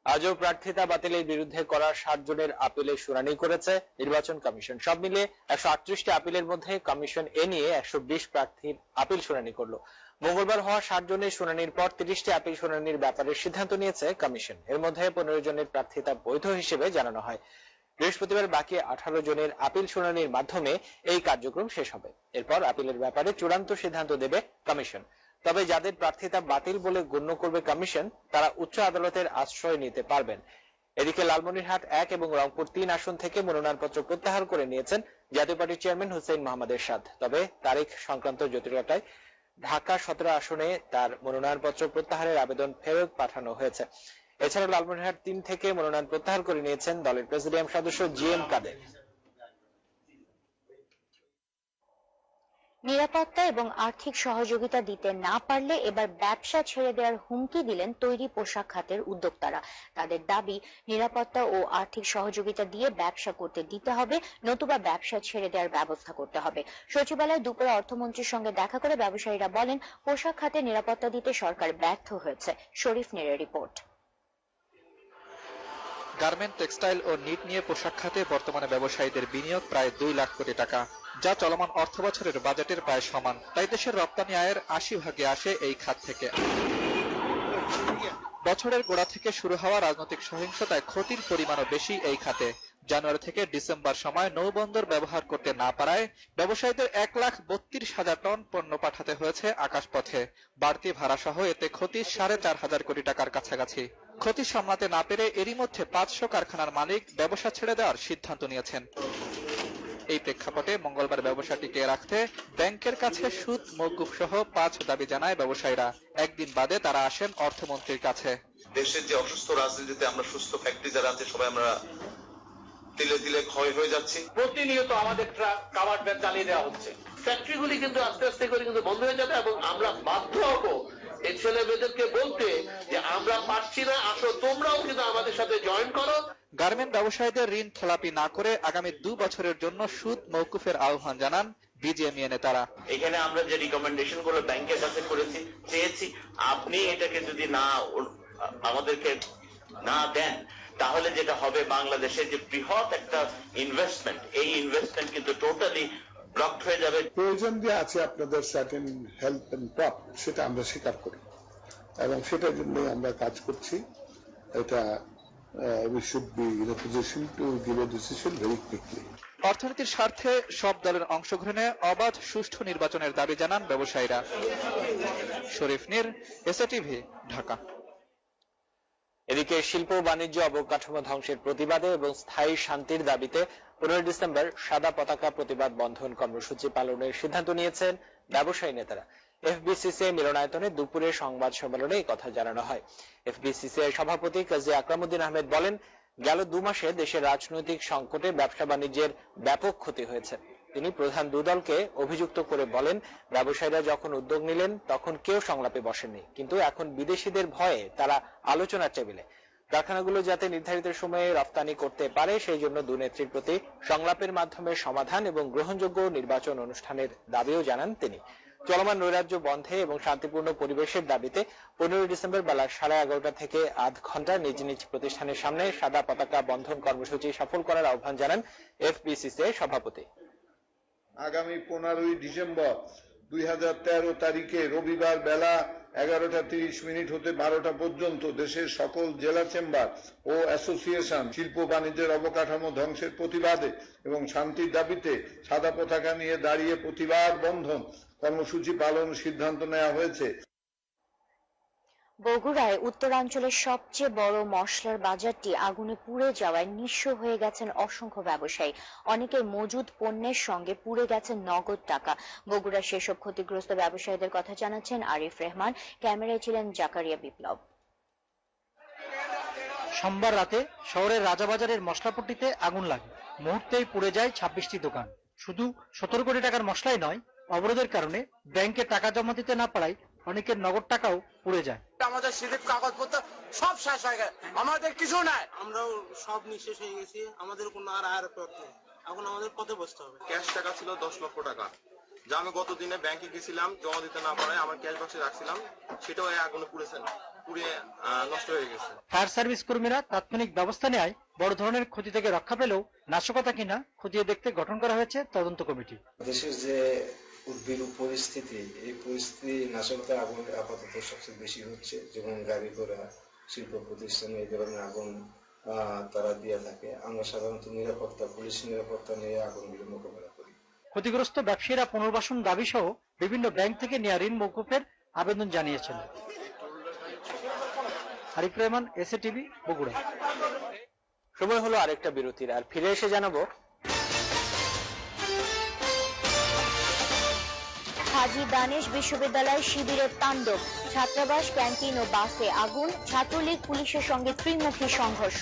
আজও প্রার্থিতা বাতিলের বিরুদ্ধে করা 7 জনের আপিলের শুনানি করেছে নির্বাচন কমিশন। সব মিলিয়ে 138টি আপিলের মধ্যে কমিশন এ নিয়ে 120 প্রার্থীর আপিল শুনানি করলো। মঙ্গলবার হওয়া 7 জনের শুনানির পর 30টি আপিল শুনানির ব্যাপারে সিদ্ধান্ত নিয়েছে কমিশন। এর মধ্যে 15 জনের প্রার্থিতা বৈধ হিসেবে জানানো হয়। বৃহস্পতিবার বাকি 18 জনের আপিল শুনানির মাধ্যমে এই কার্যক্রম শেষ হবে। এরপর আপিলের ব্যাপারে চূড়ান্ত সিদ্ধান্ত দেবে কমিশন। তবে যাদের প্রার্থিতা বাতিল বলে গণ্য করবে কমিশন, তারা উচ্চ আদালতের আশ্রয় নিতে পারবেন। এদিকে লালমনিরহাট 1 এবং রংপুর 3 আসন থেকে মনোনয়নপত্র প্রত্যাহার করে নিয়েছেন জাতীয় পার্টির চেয়ারম্যান হুসেইন মোহাম্মদ এরশাদ। তবে তারিখ সংক্রান্ত জটিলতায় ঢাকা 17 আসনে তার মনোনয়নপত্র প্রত্যাহারের আবেদন ফেরত পাঠানো হয়েছে। এছাড়া লালমনিরহাট 3 থেকে মনোনয়ন প্রত্যাহার করে নিয়েছেন দলের প্রেসিডিয়াম সদস্য GM কাদের। নিরাপত্তা এবং আর্থিক সহযোগিতা দিতে না পারলে এবার ব্যবসা ছেড়ে দেওয়ার হুমকি দিলেন তৈরি পোশাক খাতের উদ্যোক্তারা। তাদের দাবি, নিরাপত্তা ও আর্থিক সহযোগিতা দিয়ে ব্যবসা করতে দিতে হবে, নতুবা ব্যবসা ছেড়ে দেওয়ার ব্যবস্থা করতে হবে। সচিবালয়ে দুপুরে অর্থমন্ত্রীর সঙ্গে দেখা করে ব্যবসায়ীরা বলেন, পোশাক খাতে নিরাপত্তা দিতে সরকার ব্যর্থ হয়েছে। শরীফ নীরের রিপোর্ট। গার্মেন্ট, টেক্সটাইল ও নিট নিয়ে পোশাক খাতে বর্তমানে ব্যবসায়ীদের বিনিয়োগ প্রায় 2 লাখ কোটি টাকা, যা চলমান অর্থ বছরের বাজেটের প্রায় সমান। তাই দেশের রপ্তানি আয়ের 80% আসে এই খাত থেকে। বছরের গোড়া থেকে শুরু হওয়া রাজনৈতিক সহিংসতায় ক্ষতির পরিমাণও বেশি এই খাতে। জানুয়ারি থেকে ডিসেম্বর সময় নৌবন্দর ব্যবহার করতে না পারায় ব্যবসায়ীদের 1,32,000 টন পণ্য পাঠাতে হয়েছে আকাশপথে। বাড়তি ভাড়া সহ এতে ক্ষতি 4,500 কোটি টাকার কাছাকাছি। ক্ষতি সামলাতে না পেরে এরই মধ্যে 500 কারখানার মালিক ব্যবসা ছেড়ে দেওয়ার সিদ্ধান্ত নিয়েছেন। এই প্রেক্ষাপটে মঙ্গলবার ব্যবসা টিকিয়ে রাখতে ব্যাংকের কাছে সুদ মওকুফ সহ 5 দাবি জানায় ব্যবসায়ীরা। একদিন বাদে তারা আসেন অর্থমন্ত্রীর কাছে। দেশের যে অসুস্থ রাজনীতিতে আমরা সুস্থ ফ্যাক্টরি যারা আছে সবাই আমরা তিলে তিলে ক্ষয় হয়ে যাচ্ছি। প্রতিনিয়ত আমাদের কাভার ব্যাগ চালিয়ে দেওয়া হচ্ছে। ফ্যাক্টরিগুলি কিন্তু আস্তে আস্তে করে কিন্তু বন্ধ হয়ে যাবে এবং আমরা বাধ্য হব এই ছেলে মেয়েদেরকে বলতে যে আমরা পারছি না, আসো তোমরাও কিন্তু আমাদের সাথে জয়েন করো। গার্মেন্ট ব্যবসায়ীদের ঋণ খেলাপি না করে আগামী 2 বছরের জন্য সুদ মওকুফের আহ্বান জানান বিজিএমইএ নেতারা। এখানে আমরা যে রিকমেন্ডেশন গুলো ব্যাংকের কাছে করেছি, চেয়েছি আপনি এটাকে যদি না আমাদেরকে না দেন, তাহলে যেটা হবে বাংলাদেশের যে বৃহৎ একটা ইনভেস্টমেন্ট, এই ইনভেস্টমেন্ট কিন্তু টোটালি ব্লকড হয়ে যাবে। প্রয়োজন যে আছে আপনাদের সার্টেন হেল্প এন্ড প্রপ, সেটা আমরা স্বীকার করি এবং সেটার জন্য আমরা কাজ করছি। এটা we should be in a position to give a decision very quickly. অর্থনীতির স্বার্থে সব দলের অংশগ্রহণে অবাধ সুষ্ঠু নির্বাচনের দাবি জানান ব্যবসায়ীরা। শরীফ নীর, এসএটিভি, ঢাকা। এদিকে শিল্প বাণিজ্য অবকাঠামো ধ্বংসের প্রতিবাদে এবং স্থায়ী শান্তির দাবিতে 15 ডিসেম্বর সাদা পতাকা প্রতিবাদ বন্ধন কর্মসূচি পালনের সিদ্ধান্ত নিয়েছেন ব্যবসায়ী নেতারা। এফবিসিসিআই মিলনায়তনে দুপুরে সংবাদ সম্মেলনে এই কথা জানানো হয়। এফবিসিসিআই সভাপতি কাজী আকরামউদ্দিন আহমেদ বলেন, গেল 2 মাসে দেশের রাজনৈতিক সংকটে ব্যবসা বাণিজ্যের ব্যাপক ক্ষতি হয়েছে। তিনি প্রধান 2 দলকে অভিযুক্ত করে বলেন, ব্যবসায়ীরা যখন উদ্যোগ নিলেন তখন কেউ সংলাপে বসেননি, কিন্তু এখন বিদেশিদের ভয়ে তারা আলোচনার টেবিলে। কারখানাগুলো যাতে নির্ধারিত সময়ে রপ্তানি করতে পারে সেই জন্য দুনেত্রীর প্রতি সংলাপের মাধ্যমে সমাধান এবং গ্রহণযোগ্য নির্বাচন অনুষ্ঠানের দাবিও জানান তিনি। চলমান নৈরাজ্য বন্ধে এবং শান্তিপূর্ণ পরিবেশের দাবিতে 15 ডিসেম্বর বেলা 11:30 থেকে আধ ঘন্টা নিজ নিজ প্রতিষ্ঠানের সামনে সাদা পতাকা বন্ধন কর্মসূচি সফল করার আহ্বান জানান এফবিসিসিআই সভাপতি। আগামী 15 ডিসেম্বর 2013 তারিখে রবিবার বেলা 11:30 হতে 12টা পর্যন্ত দেশের সকল জেলা চেম্বার ও অ্যাসোসিয়েশন শিল্প বাণিজ্যের অবকাঠামো ধ্বংসের প্রতিবাদে এবং শান্তির দাবিতে সাদা পতাকা নিয়ে দাঁড়িয়ে প্রতিবাদ বন্ধন কর্মসূচি পালনের সিদ্ধান্ত নেওয়া হয়েছে। বগুড়ায় উত্তরাঞ্চলের সবচেয়ে বড় মশলার বাজারটি আগুনে পুড়ে যাওয়ায় নিঃস্ব হয়ে গেছেন অসংখ্য ব্যবসায়ী। অনেকের মজুদ পণ্যের সঙ্গে পুড়ে গেছে নগদ টাকা। বগুড়ার সেসব ক্ষতিগ্রস্ত ব্যবসায়ীদের কথা জানাচ্ছেন আরিফ রেহমান। ক্যামেরায় ছিলেন জাকারিয়া বিপ্লব। সোমবার রাতে শহরের রাজাবাজারের মশলাপট্টিতে আগুন লাগে, মুহূর্তেই পুড়ে যায় 26টি দোকান। শুধু 17 কোটি টাকার মশলাই নয়, অবরোধের কারণে ব্যাংকে টাকা জমা দিতে না পারায় অনেকের নগদ টাকাও পুড়ে যায়। আমাদের স্লিপ কাগজপত্র সব শেষ হয়ে গেছে, আমাদের কিছু নাই, আমরাও সব নিঃশেষ হয়ে গেছি, আমাদের কোনো আর পথ নেই, এখন আমাদের পথে বসতে হবে। ক্যাশ টাকা ছিল 10 লক্ষ টাকা, যা আমি গত দিনে ব্যাংকে গেছিলাম জমা দিতে না পারায় আমার ক্যাশ বাক্সে রাখছিলাম, সেটাও আগুনে পুড়েছে না। পুড়ে নষ্ট হয়ে গেছে। ফায়ার সার্ভিস কর্মীরা তাৎক্ষণিক ব্যবস্থা নেয় বড় ধরনের ক্ষতি থেকে রক্ষা পেলেও নাশকতা কিনা খতিয়ে দেখতে গঠন করা হয়েছে তদন্ত কমিটি। দেশের যে উদ্বেগ পরিস্থিতি, এই পরিস্থিতি নাশকতা আগুন আপাতত সবচেয়ে বেশি হচ্ছে, যেমন গাড়ি ঘোড়া, শিল্প প্রতিষ্ঠানে এই ধরনের আগুন তারা দিয়ে থাকে। আমরা সাধারণত নিরাপত্তা, পুলিশ নিরাপত্তা নিয়ে আগুনগুলো মোকাবেলা করি। ক্ষতিগ্রস্ত ব্যবসায়ীরা পুনর্বাসন দাবি সহ বিভিন্ন ব্যাংক থেকে নেওয়া ঋণ মওকুফের আবেদন জানিয়েছেন। আরিফ রহমান, এসএটিভি, বগুড়া। সময় হলো আরেকটা বিরতির, আর ফিরে এসে জানাবো হাজী দানেশ বিশ্ববিদ্যালয় শিবিরের তাণ্ডব, ছাত্রাবাস, ক্যান্টিন ও বাসে আগুন, ছাত্রলীগ পুলিশের সঙ্গে ত্রিমুখী সংঘর্ষ।